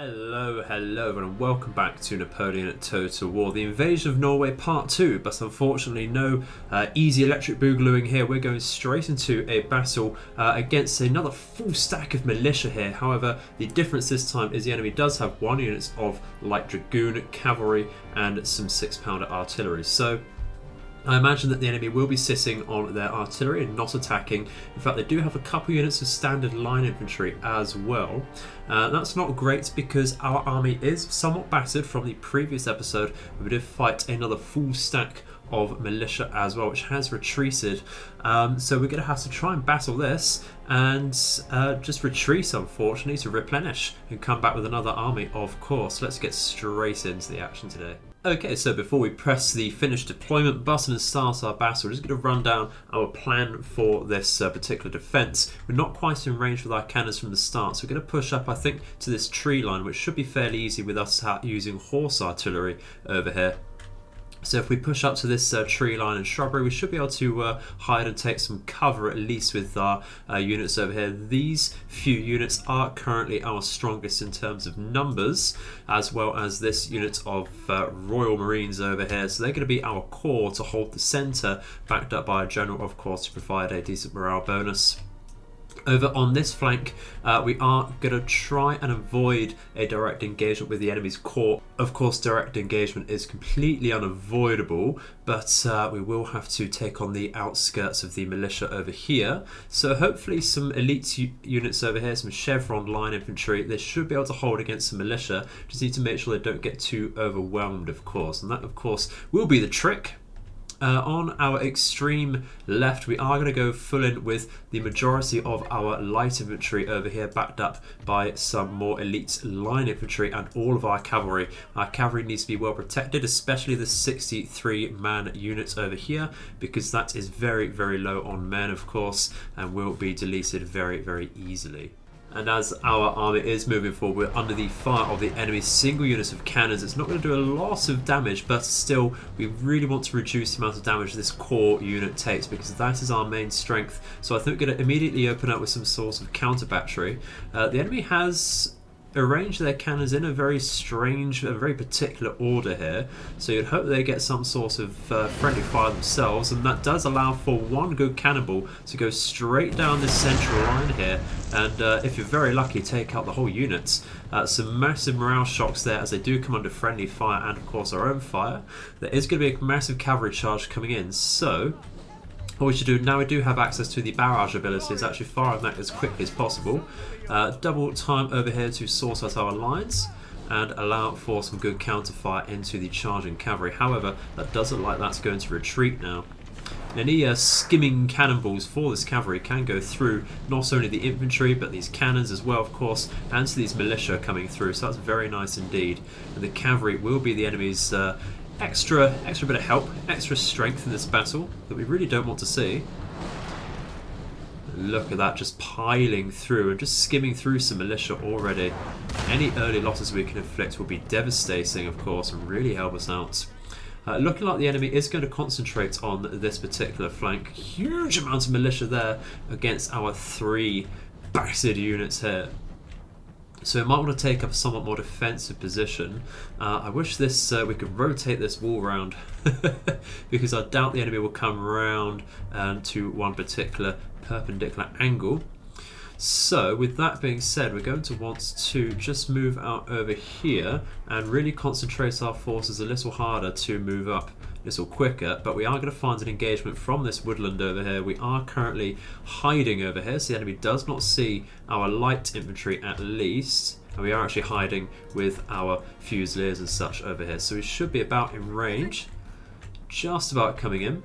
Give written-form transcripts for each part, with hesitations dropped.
Hello everyone, and welcome back to Napoleon at Total War, the invasion of Norway part 2, but unfortunately no easy electric boogalooing here. We're going straight into a battle against another full stack of militia here. However, the difference this time is the enemy does have 1 unit of light dragoon, cavalry and some 6-pounder artillery. So I imagine that the enemy will be sitting on their artillery and not attacking. In fact, they do have a couple units of standard line infantry as well. That's not great because our army is somewhat battered from the previous episode. We did fight another full stack of militia as well, which has retreated. So we're going to have to try and battle this and just retreat, unfortunately, to replenish and come back with another army, of course. Let's get straight into the action today. Okay, so before we press the finish deployment button and start our battle, we're just going to run down our plan for this particular defence. We're not quite in range with our cannons from the start, so we're going to push up, I think, to this tree line, which should be fairly easy with us using horse artillery over here. So if we push up to this tree line and shrubbery, we should be able to hide and take some cover, at least with our units over here. These few units are currently our strongest in terms of numbers, as well as this unit of Royal Marines over here. So they're going to be our core to hold the centre, backed up by a general, of course, to provide a decent morale bonus. Over on this flank, we are going to try and avoid a direct engagement with the enemy's core. Of course, direct engagement is completely unavoidable, but we will have to take on the outskirts of the militia over here. So hopefully some elite units over here, some chevron line infantry, they should be able to hold against some militia. Just need to make sure they don't get too overwhelmed, of course. And that, of course, will be the trick. On our extreme left, we are going to go full in with the majority of our light infantry over here, backed up by some more elite line infantry and all of our cavalry. Our cavalry needs to be well protected, especially the 63-man unit over here, because that is very, very low on men, of course, and will be deleted very, very easily. And as our army is moving forward, we're under the fire of the enemy's single units of cannons. It's not going to do a lot of damage, but still, we really want to reduce the amount of damage this core unit takes, because that is our main strength. So I think we're going to immediately open up with some sort of counter battery. The enemy has arrange their cannons in a very strange, a very particular order here, so you'd hope they get some sort of friendly fire themselves, and that does allow for one good cannonball to go straight down this central line here, and if you're very lucky, take out the whole unit. Some massive morale shocks there as they do come under friendly fire and of course our own fire. There is going to be a massive cavalry charge coming in, so what we should do now, we do have access to the barrage ability, is actually firing that as quickly as possible. Double time over here to sort out our lines and allow for some good counterfire into the charging cavalry. However, that doesn't look like that's going to retreat now. Any skimming cannonballs for this cavalry can go through not only the infantry but these cannons as well, of course, and to these militia coming through, so that's very nice indeed. And the cavalry will be the enemy's extra bit of help, extra strength in this battle that we really don't want to see. Look at that, just piling through and just skimming through some militia already. Any early losses we can inflict will be devastating, of course, and really help us out. Looking like the enemy is going to concentrate on this particular flank. Huge amount of militia there against our 3 battered units here. So we might want to take up a somewhat more defensive position. I wish this we could rotate this wall round because I doubt the enemy will come round to one particular perpendicular angle. So with that being said, we're going to want to just move out over here and really concentrate our forces a little harder to move up a little quicker, but we are going to find an engagement from this woodland over here. We are currently hiding over here, so the enemy does not see our light infantry at least, and we are actually hiding with our fusiliers and such over here, so we should be about in range, just about coming in.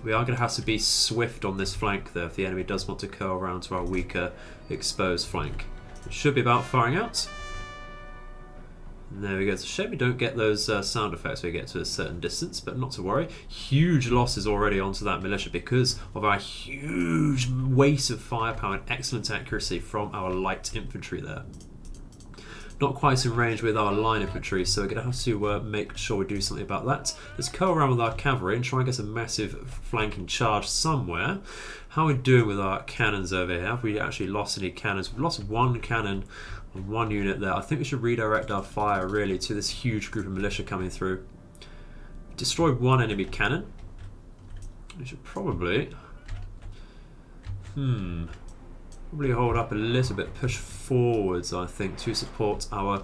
We are going to have to be swift on this flank though if the enemy does want to curl around to our weaker exposed flank. It should be about firing out. And there we go. It's a shame we don't get those sound effects when we get to a certain distance, but not to worry. Huge losses already onto that militia because of our huge weight of firepower and excellent accuracy from our light infantry there. Not quite in range with our line infantry, so we're going to have to make sure we do something about that. Let's go around with our cavalry and try and get a massive flanking charge somewhere. How are we doing with our cannons over here? Have we actually lost any cannons? We've lost 1 cannon on one unit there. I think we should redirect our fire really to this huge group of militia coming through. Destroy one enemy cannon. We should probably hold up a little bit, push forwards I think to support our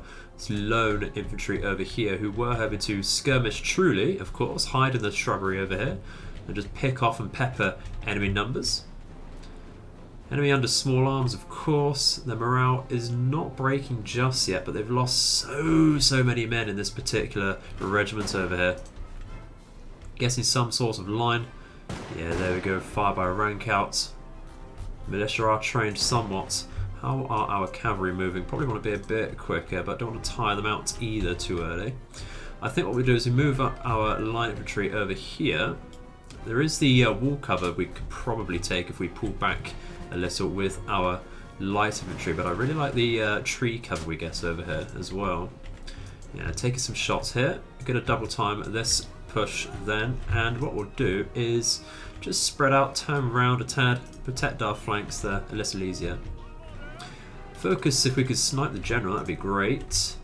lone infantry over here, who were having to skirmish truly, of course, hide in the shrubbery over here and just pick off and pepper enemy numbers. Enemy under small arms, of course. Their morale is not breaking just yet, but they've lost so many men in this particular regiment over here. Guessing some sort of line. Yeah, there we go, fire by rank out. Militia are trained somewhat. How are our cavalry moving? Probably want to be a bit quicker, but don't want to tire them out either too early. I think what we do is we move up our light infantry over here. There is the wall cover we could probably take if we pull back a little with our light infantry, but I really like the tree cover we get over here as well. Yeah, taking some shots here. We're going to double time this push then, and what we'll do is just spread out, turn around a tad, protect our flanks there a little easier. Focus, if we could snipe the general, that'd be great.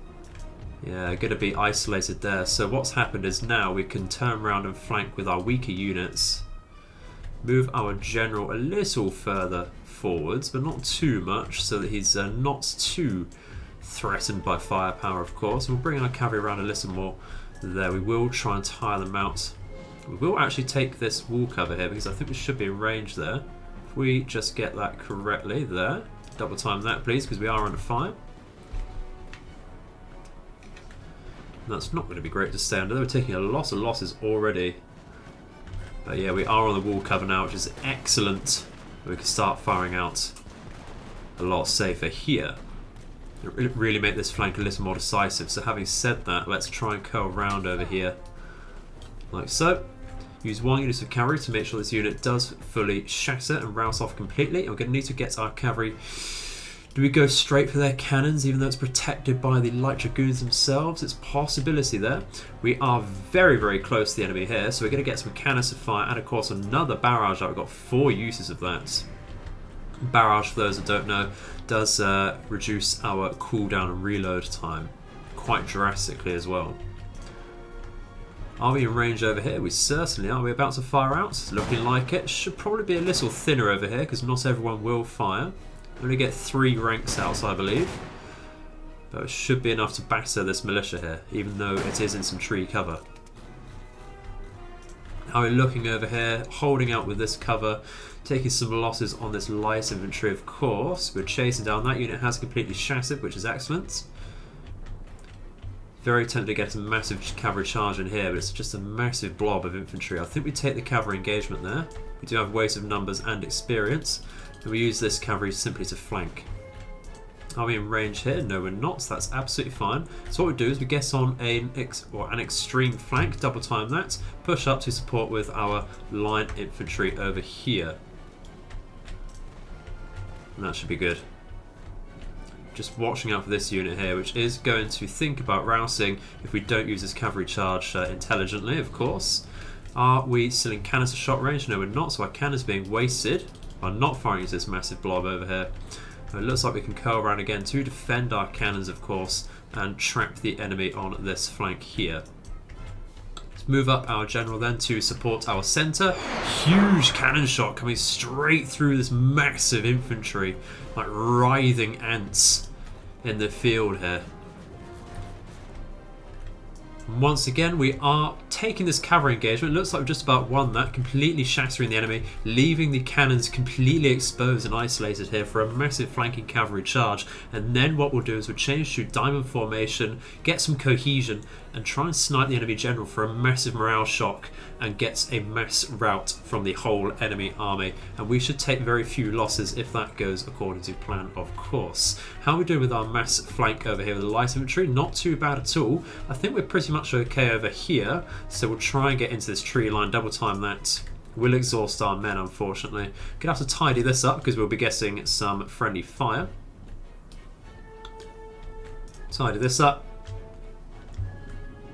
Yeah, going to be isolated there. So what's happened is now we can turn around and flank with our weaker units. Move our general a little further forwards, but not too much, so that he's not too threatened by firepower, of course. We'll bring our cavalry around a little more there. We will try and tire them out. We will actually take this wall cover here because I think we should be in range there. If we just get that correctly there. Double time that please, because we are under fire. And that's not going to be great to stay under. We're taking a lot of losses already. But yeah, we are on the wall cover now, which is excellent. We can start firing out a lot safer here. It really make this flank a little more decisive. So having said that, let's try and curl round over here. Like so. Use one unit of cavalry to make sure this unit does fully shatter and rouse off completely. And we're going to need to get our cavalry. Do we go straight for their cannons, even though it's protected by the light dragoons themselves? It's a possibility there. We are very close to the enemy here, so we're going to get some canister fire and, of course, another barrage. We've got 4 uses of that. Barrage, for those that don't know, does reduce our cooldown and reload time quite drastically as well. Are we in range over here? We certainly are. Are we about to fire out? It's looking like it. Should probably be a little thinner over here because not everyone will fire. Only get 3 ranks out, I believe. But it should be enough to batter this militia here, even though it is in some tree cover. How are we looking over here? Holding out with this cover. Taking some losses on this light infantry, of course. We're chasing down. That unit has completely shattered, which is excellent. Very tempted to get a massive cavalry charge in here, but it's just a massive blob of infantry. I think we take the cavalry engagement there. We do have weight of numbers and experience. And we use this cavalry simply to flank. Are we in range here? No, we're not. That's absolutely fine. So what we do is we get on an extreme flank, double time that, push up to support with our line infantry over here. And that should be good. Just watching out for this unit here, which is going to think about rousing if we don't use this cavalry charge intelligently, of course. Are we still in canister shot range? No, we're not, so our cannon's being wasted by not firing into this massive blob over here. It looks like we can curl around again to defend our cannons, of course, and trap the enemy on this flank here. Let's move up our general then to support our centre. Huge cannon shot coming straight through this massive infantry, like writhing ants in the field here. Once again, we are taking this cavalry engagement. It looks like we've just about won that, completely shattering the enemy, leaving the cannons completely exposed and isolated here for a massive flanking cavalry charge. And then what we'll do is we'll change to diamond formation, get some cohesion, and try and snipe the enemy general for a massive morale shock and get a mass rout from the whole enemy army. And we should take very few losses if that goes according to plan, of course. How are we doing with our mass flank over here with the light infantry? Not too bad at all. I think we're pretty much okay over here, so we'll try and get into this tree line, double time that. We'll exhaust our men, unfortunately. Gonna have to tidy this up because we'll be getting some friendly fire. Tidy this up.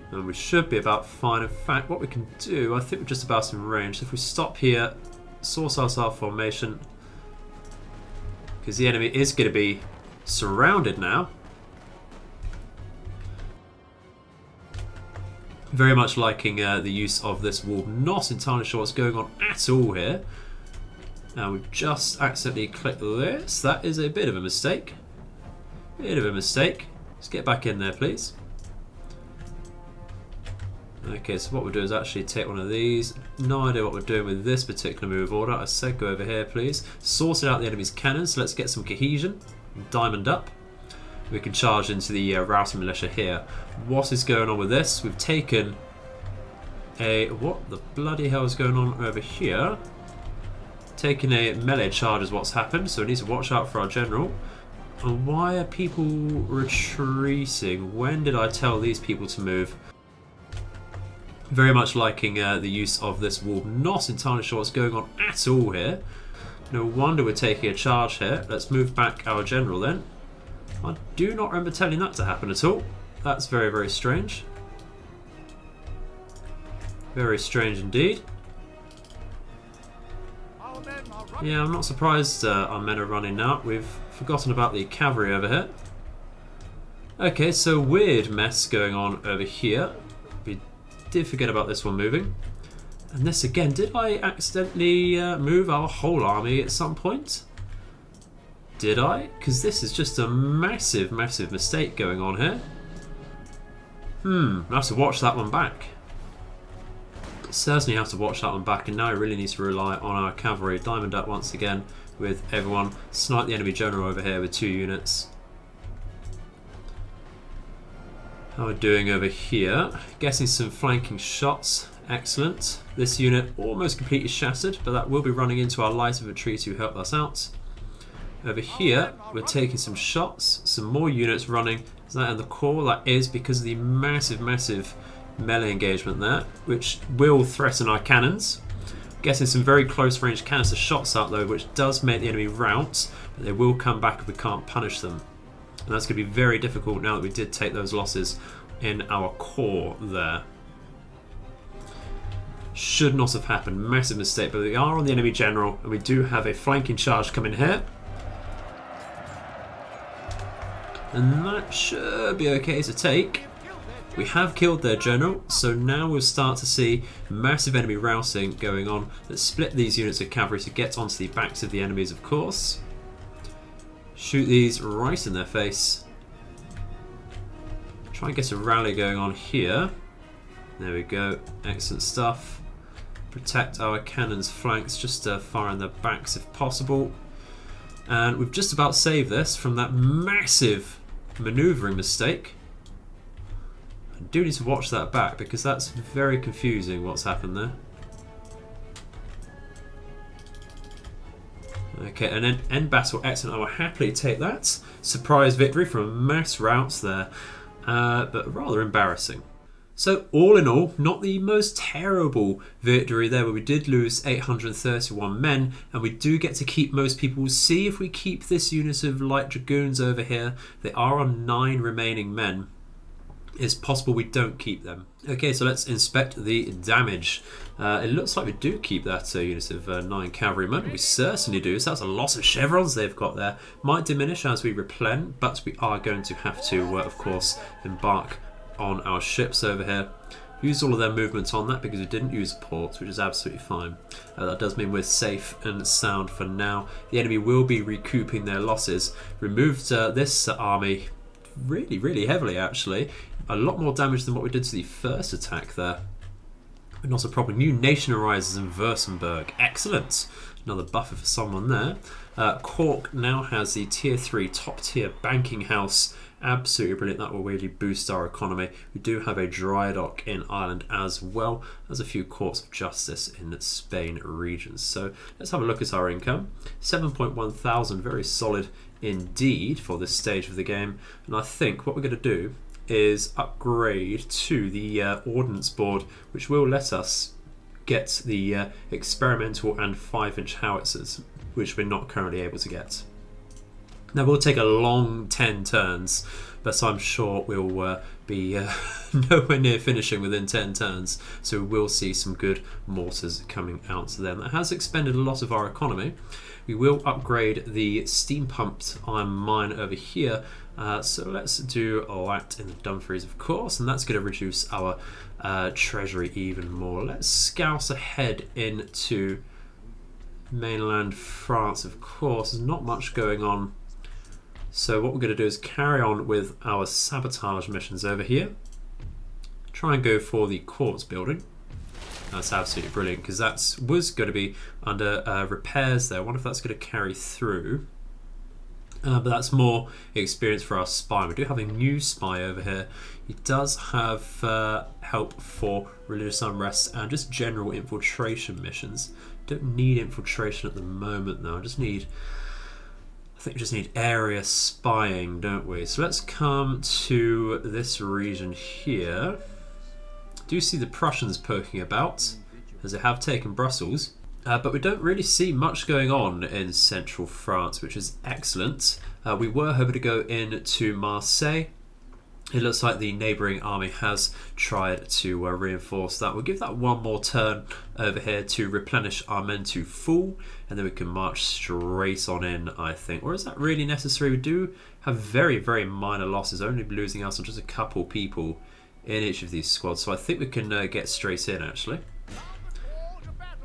And we should be about fine. In fact, what we can do, I think we're just about in range. So if we stop here, source out our formation, because the enemy is going to be surrounded now. Very much liking the use of this wall. Not entirely sure what's going on at all here. Now we've just accidentally clicked this. That is a bit of a mistake. Bit of a mistake. Let's get back in there, please. Okay, so what we'll do is actually take one of these. No idea what we're doing with this particular move order. I said go over here, please. Sorted out the enemy's cannons, so let's get some cohesion. Diamond up. We can charge into the routing militia here. What is going on with this? We've taken a... What the bloody hell is going on over here? Taking a melee charge is what's happened, so we need to watch out for our general. And why are people retreating? When did I tell these people to move? Very much liking the use of this wall. Not entirely sure what's going on at all here. No wonder we're taking a charge here. Let's move back our general then. I do not remember telling that to happen at all. That's very, very strange. Very strange indeed. Yeah, I'm not surprised our men are running now. We've forgotten about the cavalry over here. Okay, so weird mess going on over here. We did forget about this one moving. And this again, did I accidentally move our whole army at some point? Did I? Because this is just a massive, massive mistake going on here. I have to watch that one back. Certainly have to watch that one back, and now I really need to rely on our cavalry. Diamond up once again with everyone. Snipe the enemy general over here with 2 units. How are we doing over here? Getting some flanking shots. Excellent. This unit almost completely shattered, but that will be running into our light infantry to help us out. Over here, we're taking some shots. Some more units running. Is that in the core? That is, because of the massive, massive melee engagement there, which will threaten our cannons. Getting some very close range canister shots out though, which does make the enemy rout, but they will come back if we can't punish them. And that's going to be very difficult now that we did take those losses in our core there. Should not have happened. Massive mistake, but we are on the enemy general, and we do have a flanking charge coming here. And that should be okay to take. We have killed their general, so now we'll start to see massive enemy routing going on. Let's split these units of cavalry to get onto the backs of the enemies, of course. Shoot these right in their face. Try and get a rally going on here. There we go. Excellent stuff. Protect our cannons' flanks, just fire in their backs if possible. And we've just about saved this from that massive manoeuvring mistake. I do need to watch that back because that's very confusing what's happened there. Okay, and then end battle, excellent. I will happily take that. Surprise victory from mass routes there, but rather embarrassing. So all in all, not the most terrible victory there, where we did lose 831 men, and we do get to keep most people. We'll see if we keep this unit of light dragoons over here. They are on 9 remaining men. It's possible we don't keep them. Okay, so let's inspect the damage. It looks like we do keep that unit of 9 cavalrymen. We certainly do. So that's a lot of chevrons they've got there. Might diminish as we replen, but we are going to have to, of course, embark on our ships over here. Used all of their movements on that because we didn't use ports, which is absolutely fine. That does mean we're safe and sound for now. The enemy will be recouping their losses. Removed this army really, really heavily, actually. A lot more damage than what we did to the first attack there. But not a problem. New nation arises in Württemberg. Excellent. Another buffer for someone there. Cork now has the tier 3 top tier banking house. Absolutely brilliant. That will really boost our economy. We do have a dry dock in Ireland as well as a few courts of justice in Spain regions. So let's have a look at our income. 7.1 thousand, very solid indeed for this stage of the game. And I think what we're going to do is upgrade to the Ordnance Board, which will let us get the experimental and 5-inch howitzers, which we're not currently able to get. Now we'll take a long 10 turns, but I'm sure we'll be nowhere near finishing within 10 turns, so we will see some good mortars coming out to them. That has expended a lot of our economy. We will upgrade the steam pumped iron mine over here, so let's do that in the Dumfries, of course, and that's going to reduce our treasury even more. Let's scouse ahead into mainland France, of course. There's not much going on, so what we're going to do is carry on with our sabotage missions over here. Try and go for the quartz building. That's absolutely brilliant, because that was going to be under repairs there. I wonder if that's going to carry through. But that's more experience for our spy. We do have a new spy over here. He does have help for religious unrest and just general infiltration missions. Don't need infiltration at the moment though. I think we just need area spying, don't we? So let's come to this region here. Do see the Prussians poking about, as they have taken Brussels. But we don't really see much going on in central France, which is excellent. We were hoping to go into Marseille. It looks like the neighbouring army has tried to reinforce that. We'll give that one more turn over here to replenish our men to full, and then we can march straight on in, I think. Or is that really necessary? We do have very, very minor losses, only losing out on just a couple people in each of these squads. So I think we can get straight in, actually.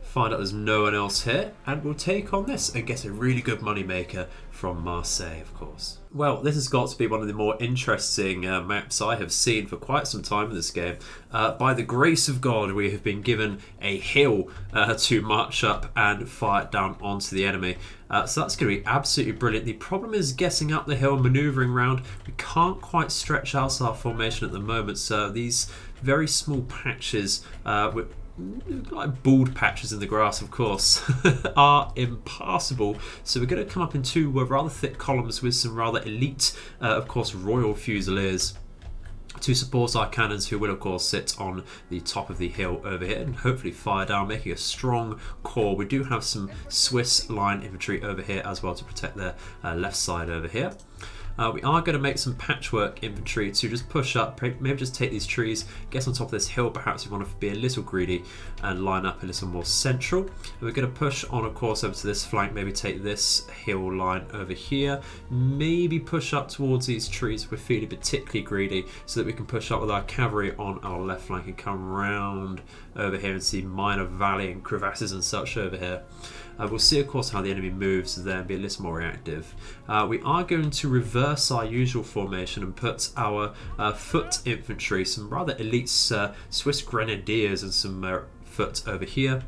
Find out there's no one else here, and we'll take on this and get a really good money maker from Marseille, of course. Well, this has got to be one of the more interesting maps I have seen for quite some time in this game. By the grace of God, we have been given a hill to march up and fire down onto the enemy. So that's going to be absolutely brilliant. The problem is getting up the hill, manoeuvring around. We can't quite stretch out our formation at the moment, so these very small patches like bald patches in the grass, of course, are impassable. So we're going to come up in two rather thick columns with some rather elite, of course, Royal Fusiliers to support our cannons, who will of course sit on the top of the hill over here and hopefully fire down, making a strong core. We do have some Swiss line infantry over here as well to protect their left side over here. We are going to make some patchwork infantry to just push up, maybe just take these trees, get on top of this hill. Perhaps we want to be a little greedy and line up a little more central. And we're going to push on, of course, over to this flank, maybe take this hill line over here, maybe push up towards these trees if we're feeling particularly greedy, so that we can push up with our cavalry on our left flank and come round over here and see minor valley and crevasses and such over here. We'll see, of course, how the enemy moves there and be a little more reactive. We are going to reverse our usual formation and put our foot infantry, some rather elite Swiss grenadiers and some foot over here,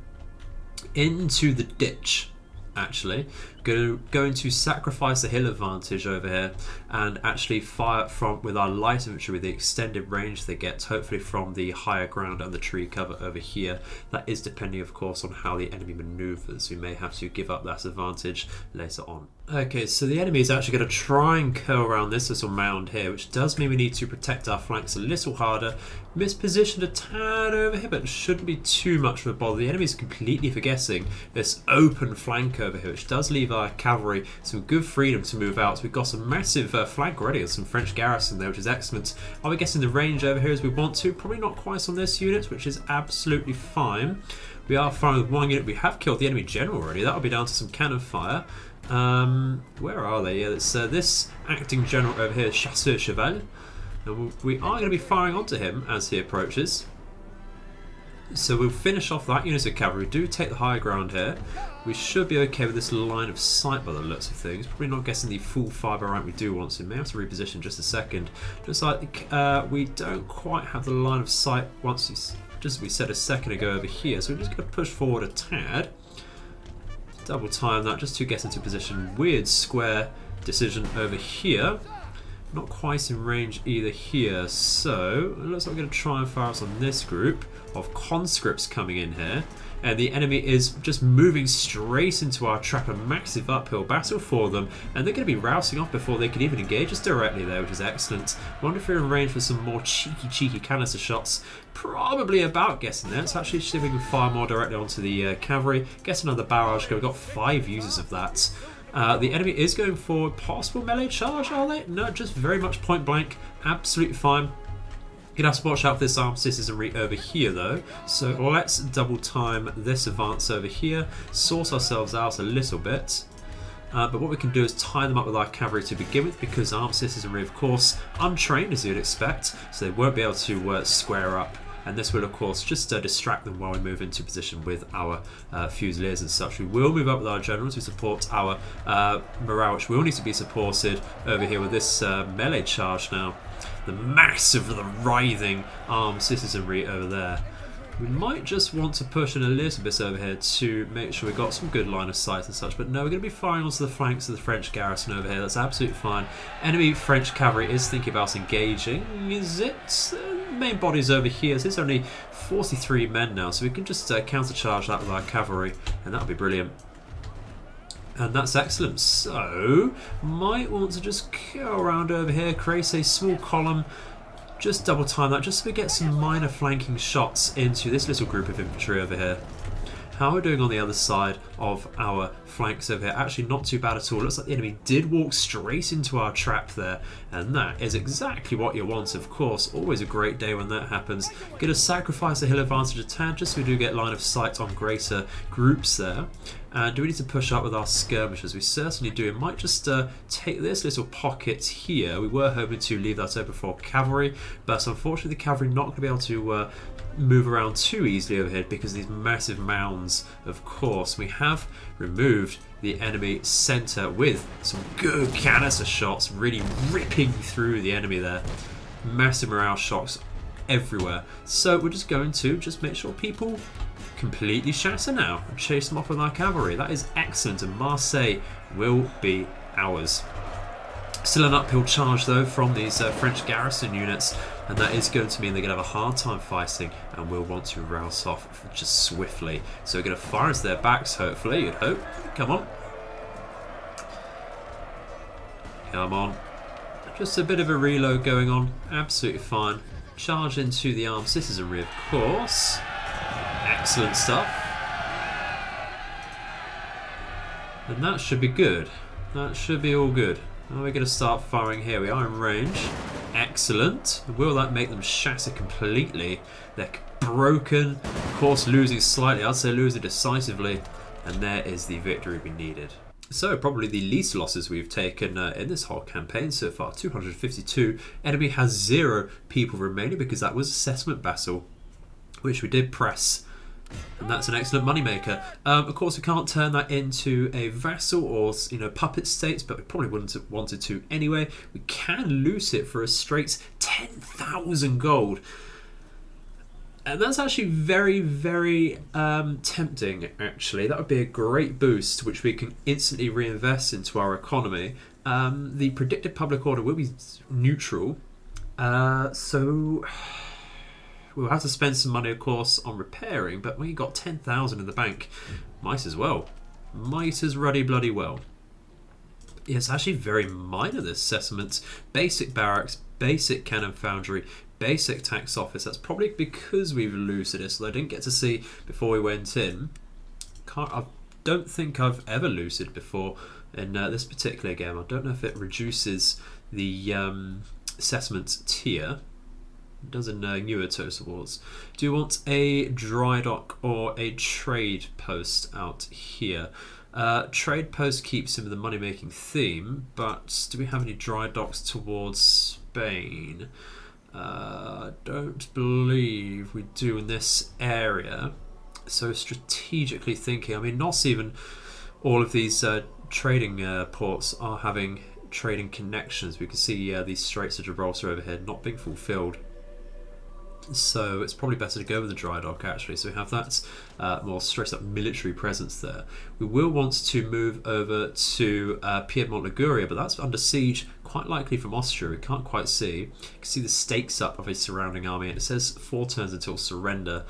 into the ditch. Actually, going to sacrifice the hill advantage over here and actually fire from with our light infantry with the extended range they get, hopefully from the higher ground and the tree cover over here. That is depending, of course, on how the enemy maneuvers. We may have to give up that advantage later on. Okay, so the enemy is actually going to try and curl around this little mound here, which does mean we need to protect our flanks a little harder. Mispositioned a tad over here, but it shouldn't be too much of a bother. The enemy is completely forgetting this open flank over here, which does leave our cavalry some good freedom to move out. So we've got some massive flank already and some French garrison there, which is excellent. Are we getting the range over here as we want to? Probably not quite on this unit, which is absolutely fine. We are firing with one unit. We have killed the enemy general already. That'll be down to some cannon fire. Where are they? Yeah, it's this acting general over here, Chasseur Cheval. And we are going to be firing onto him as he approaches. So we'll finish off that unit of cavalry. Do take the higher ground here. We should be okay with this line of sight by the looks of things. Probably not getting the full fibre rank we do want to. May have to reposition just a second. Just like we don't quite have the line of sight just as we said a second ago over here. So we're just going to push forward a tad. Double time that just to get into position. Weird square decision over here. Not quite in range either here, so it looks like we're going to try and fire us on this group of conscripts coming in here. And the enemy is just moving straight into our trap, a massive uphill battle for them, and they're going to be rousing off before they can even engage us directly there, which is excellent. I wonder if we're in range for some more cheeky canister shots. Probably about getting there. It's actually see if we can fire more directly onto the cavalry. Get another barrage going. We've got 5 users of that. The enemy is going for possible melee charge, are they? No, just very much point blank. Absolutely fine. You'd have to watch out for this armed citizenry over here though. So let's double time this advance over here, sort ourselves out a little bit. But what we can do is tie them up with our cavalry to begin with, because armed citizenry, of course, untrained as you'd expect, so they won't be able to square up. And this will, of course, just distract them while we move into position with our fusiliers and such. We will move up with our generals who support our morale, which will need to be supported over here with this melee charge now. The mass of the writhing armed citizenry over there. We might just want to push in a little bit over here to make sure we've got some good line of sight and such. But no, we're going to be firing onto the flanks of the French garrison over here. That's absolutely fine. Enemy French cavalry is thinking about engaging. Is it? Main body's over here. So it's only 43 men now, so we can just countercharge that with our cavalry, and that'll be brilliant. And that's excellent. So, might want to just go around over here, create a small column. Just double time that, just so we get some minor flanking shots into this little group of infantry over here. How we're doing on the other side of our flanks over here, actually not too bad at all. Looks like the enemy did walk straight into our trap there, and that is exactly what you want, of course. Always a great day when that happens. Going to sacrifice the hill advantage a tad, just so we do get line of sight on greater groups there. And do we need to push up with our skirmishers? We certainly do. We might just take this little pocket here. We were hoping to leave that open for cavalry, but unfortunately the cavalry not going to be able to move around too easily over here because of these massive mounds, of course. We have removed the enemy centre with some good canister shots, really ripping through the enemy there. Massive morale shocks everywhere. So we're just going to just make sure people completely shatter now and chase them off with our cavalry. That is excellent, and Marseille will be ours. Still an uphill charge though from these French garrison units, and that is going to mean they're going to have a hard time fighting and will want to rouse off just swiftly. So we're going to fire into their backs, hopefully, you'd hope. Come on. Come on. Just a bit of a reload going on. Absolutely fine. Charge into the armed citizenry, of course. Excellent stuff. And that should be good. That should be all good. Now we're going to start firing here. We are in range. Excellent. Will that make them shatter completely? They're broken. Of course, losing slightly. I'd say losing decisively. And there is the victory we needed. So, probably the least losses we've taken in this whole campaign so far. 252. Enemy has 0 people remaining because that was a settlement battle, which we did press. And that's an excellent moneymaker. Of course, we can't turn that into a vassal or puppet states, but we probably wouldn't have wanted to anyway. We can loose it for a straight 10,000 gold. And that's actually very, very tempting, actually. That would be a great boost, which we can instantly reinvest into our economy. The predicted public order will be neutral. So we'll have to spend some money, of course, on repairing, but when you've got 10,000 in the bank, might as well. Might as ruddy bloody well. Yeah, it's actually very minor, this settlement. Basic barracks, basic cannon foundry, basic tax office. That's probably because we've looted it, so I didn't get to see before we went in. I don't think I've ever looted before in this particular game. I don't know if it reduces the settlement tier. It does in newer Total Wars. Do you want a dry dock or a trade post out here? Trade post keeps in with the money making theme, but do we have any dry docks towards Spain? Don't believe we do in this area. So strategically thinking, I mean, not even all of these trading ports are having trading connections. We can see these Straits of Gibraltar over here not being fulfilled. So it's probably better to go with the dry dock, actually. So we have that more stressed up military presence there. We will want to move over to Piedmont Liguria, but that's under siege, quite likely from Austria. We can't quite see. You can see the stakes up of a surrounding army, and it says 4 turns until surrender.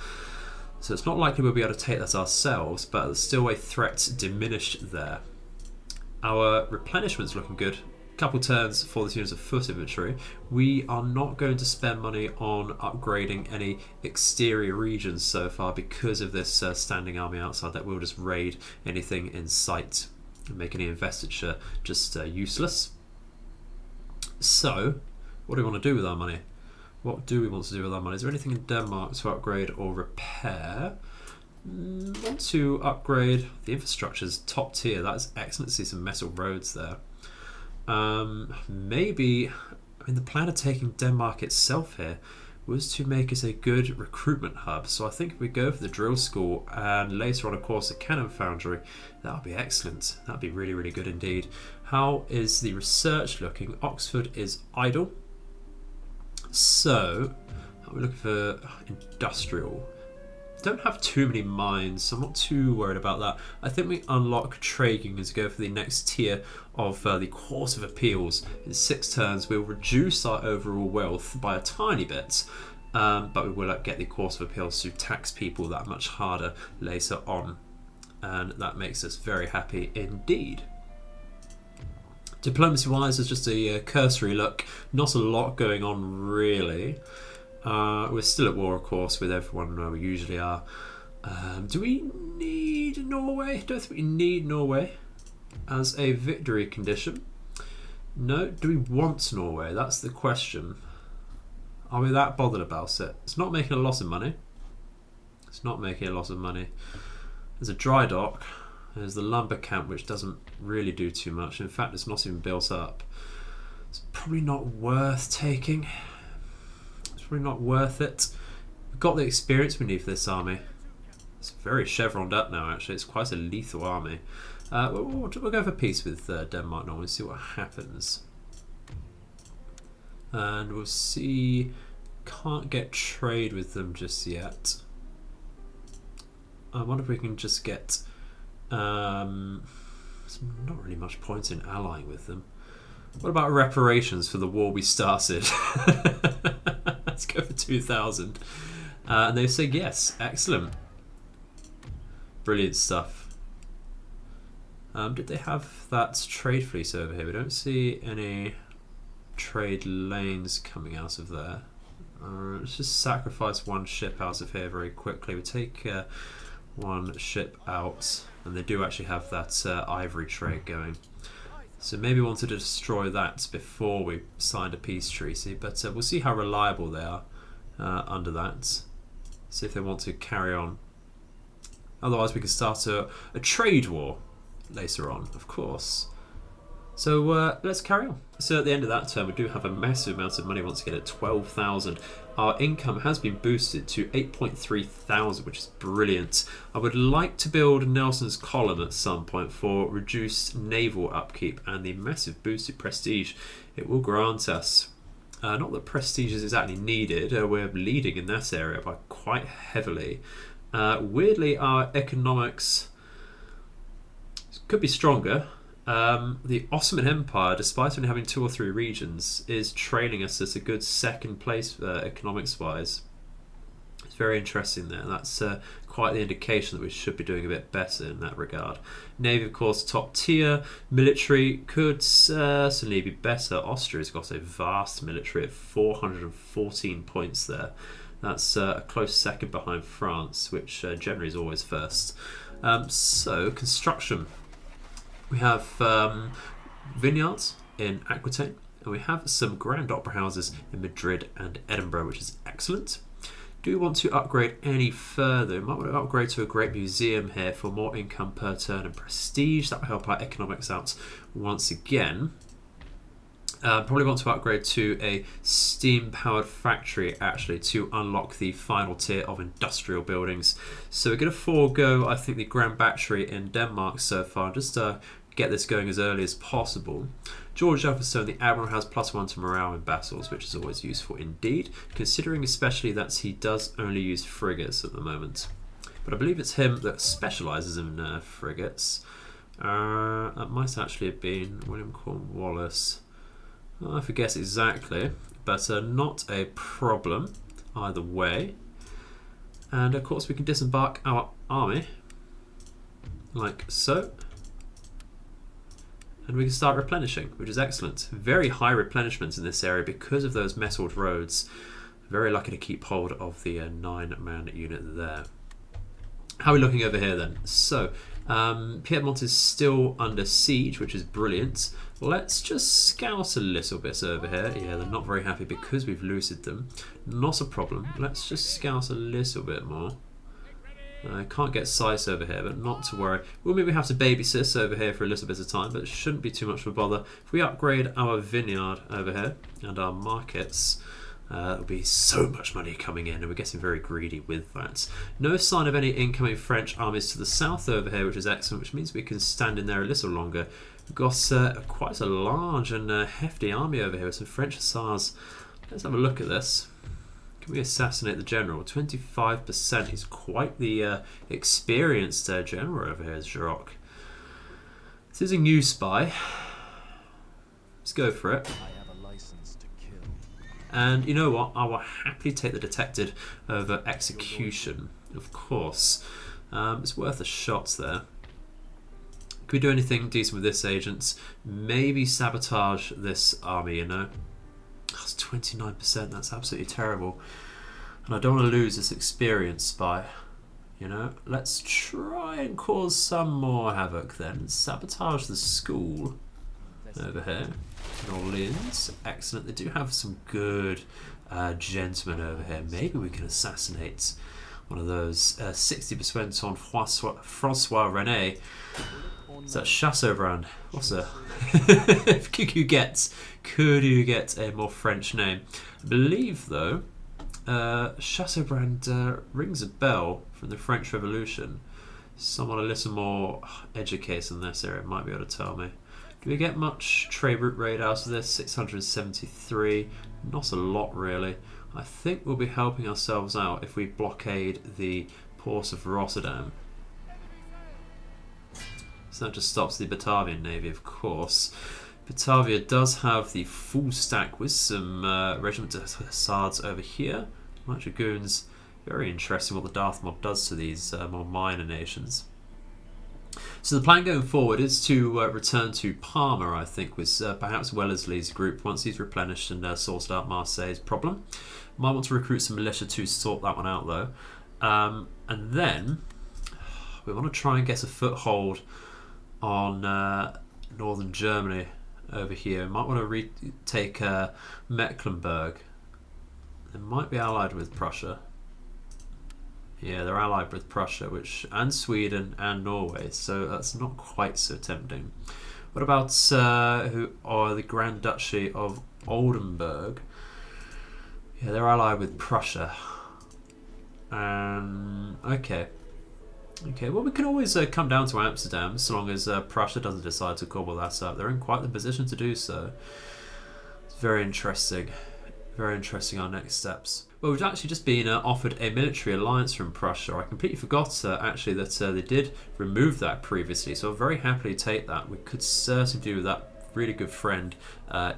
So it's not likely we'll be able to take that ourselves, but there's still a threat diminished there. Our replenishment's looking good. Couple turns for the units of foot infantry. We are not going to spend money on upgrading any exterior regions so far because of this standing army outside that will just raid anything in sight. and make any investiture just useless. So, what do we want to do with our money? What do we want to do with our money? Is there anything in Denmark to upgrade or repair? Want to upgrade the infrastructure's top tier. That is excellent to see some metal roads there. Maybe, I mean, the plan of taking Denmark itself here was to make us a good recruitment hub. So I think if we go for the drill school and later on, of course, the cannon foundry, that would be excellent. That would be really, really good indeed. How is the research looking? Oxford is idle. So we're looking for industrial. Don't have too many mines, so I'm not too worried about that. I think we unlock trading as go for the next tier of the Court of Appeals. In 6 turns, we'll reduce our overall wealth by a tiny bit, but we will get the Court of Appeals to tax people that much harder later on, and that makes us very happy indeed. Diplomacy-wise, there's just a cursory look. Not a lot going on really. We're still at war, of course, with everyone where we usually are. Do we need Norway? Don't think we need Norway as a victory condition. No. Do we want Norway? That's the question. Are we that bothered about it? It's not making a lot of money. It's not making a lot of money. There's a dry dock. There's the lumber camp, which doesn't really do too much. In fact, it's not even built up. It's probably not worth taking. Probably not worth it. We've got the experience we need for this army. It's very chevroned up now, actually. It's quite a lethal army. We'll go for peace with Denmark now and see what happens. And we'll see. Can't get trade with them just yet. I wonder if we can just get. There's not really much point in allying with them. What about reparations for the war we started? Let's go for 2,000. And they say yes. Excellent. Brilliant stuff. Did they have that trade fleet over here? We don't see any trade lanes coming out of there. Let's just sacrifice one ship out of here very quickly. We take one ship out, and they do actually have that ivory trade going. So maybe we wanted to destroy that before we signed a peace treaty, but we'll see how reliable they are under that. See if they want to carry on. Otherwise we can start a trade war later on, of course. So let's carry on. So at the end of that term, we do have a massive amount of money once again at 12,000. Our income has been boosted to 8.3 thousand, which is brilliant. I would like to build Nelson's column at some point for reduced naval upkeep and the massive boosted prestige it will grant us. Not that prestige is exactly needed. We're leading in that area by quite heavily. Weirdly, our economics could be stronger. The Ottoman Empire, despite only having 2 or 3 regions, is trailing us as a good second place economics wise. It's very interesting there. That's quite the indication that we should be doing a bit better in that regard. Navy, of course, top tier. Military could certainly be better. Austria's got a vast military at 414 points there. That's a close second behind France, which generally is always first. So construction. We have vineyards in Aquitaine, and we have some grand opera houses in Madrid and Edinburgh, which is excellent. Do we want to upgrade any further? We might want to upgrade to a great museum here for more income per turn and prestige. That will help our economics out once again. Probably want to upgrade to a steam-powered factory, actually, to unlock the final tier of industrial buildings. So we're going to forego, I think, the Grand Battery in Denmark so far, just get this going as early as possible. George Jefferson, the Admiral, has +1 to morale in battles, which is always useful indeed, considering especially that he does only use frigates at the moment. But I believe it's him that specialises in frigates. That might actually have been William Cornwallis. I forget exactly, but not a problem either way. And of course we can disembark our army like so, and we can start replenishing, which is excellent. Very high replenishments in this area because of those metalled roads. Very lucky to keep hold of the 9-man unit there. How are we looking over here then? So Piedmont is still under siege, which is brilliant. Let's just scout a little bit over here. Yeah, they're not very happy because we've looted them. Not a problem. Let's just scout a little bit more. I can't get Sice over here, but not to worry. We'll maybe have to babysit over here for a little bit of time, but it shouldn't be too much of a bother. If we upgrade our vineyard over here and our markets, there'll be so much money coming in, and we're getting very greedy with that. No sign of any incoming French armies to the south over here, which is excellent, which means we can stand in there a little longer. We've got quite a large and hefty army over here with some French hussars. Let's have a look at this. Can we assassinate the general? 25%. He's quite the experienced general over here, is Jacques. This is a new spy. Let's go for it. And you know what? I will happily take the detected over execution, of course. It's worth a shot there. Can we do anything decent with this, agents? Maybe sabotage this army, you know? That's 29%, that's absolutely terrible. And I don't want to lose this experienced spy. You know, let's try and cause some more havoc then. Sabotage the school over here. Orleans, excellent. They do have some good gentlemen over here. Maybe we can assassinate one of those. 60% on Francois René. Is that Chateaubriand? What's a could you get a more French name? I believe though Chateaubriand rings a bell from the French Revolution. Someone a little more educated in this area might be able to tell me. Do we get much trade route raid out of this? 673. Not a lot really. I think we'll be helping ourselves out if we blockade the port of Rotterdam. So that just stops the Batavian Navy, of course. Batavia does have the full stack with some regiment of hussards over here. Much dragoons. Very interesting what the Darth mod does to these more minor nations. So the plan going forward is to return to Parma, I think, with perhaps Wellesley's group once he's replenished and sorted out Marseille's problem. Might want to recruit some militia to sort that one out though. And then we want to try and get a foothold on northern Germany over here. Might want to retake Mecklenburg. They might be allied with Prussia. Yeah, they're allied with Prussia, and Sweden and Norway, so that's not quite so tempting. What about who are the Grand Duchy of Oldenburg? Yeah, they're allied with Prussia. Okay. Okay, well we can always come down to Amsterdam so long as Prussia doesn't decide to cobble that up. They're in quite the position to do so. It's very interesting. Very interesting, our next steps. Well, we've actually just been offered a military alliance from Prussia. I completely forgot actually that they did remove that previously, so I'll very happily take that. We could certainly do that really good friend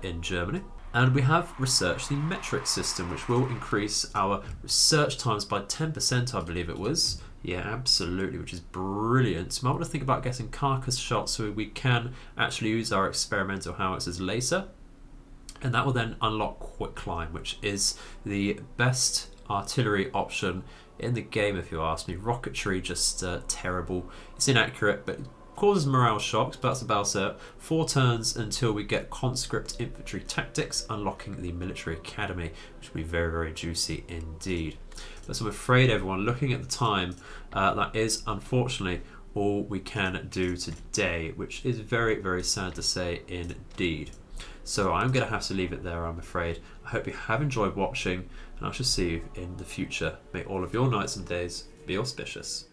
in Germany. And we have researched the metric system, which will increase our research times by 10%, I believe it was. Yeah, absolutely, which is brilliant. So I want to think about getting carcass shots so we can actually use our experimental howitzers later. And that will then unlock quicklime, which is the best artillery option in the game, if you ask me. Rocketry, just terrible. It's inaccurate, but causes morale shocks, but that's about it. 4 turns until we get conscript infantry tactics, unlocking the military academy, which will be very, very juicy indeed. But so I'm afraid, everyone, looking at the time, that is unfortunately all we can do today, which is very, very sad to say indeed. So I'm going to have to leave it there, I'm afraid. I hope you have enjoyed watching, and I shall see you in the future. May all of your nights and days be auspicious.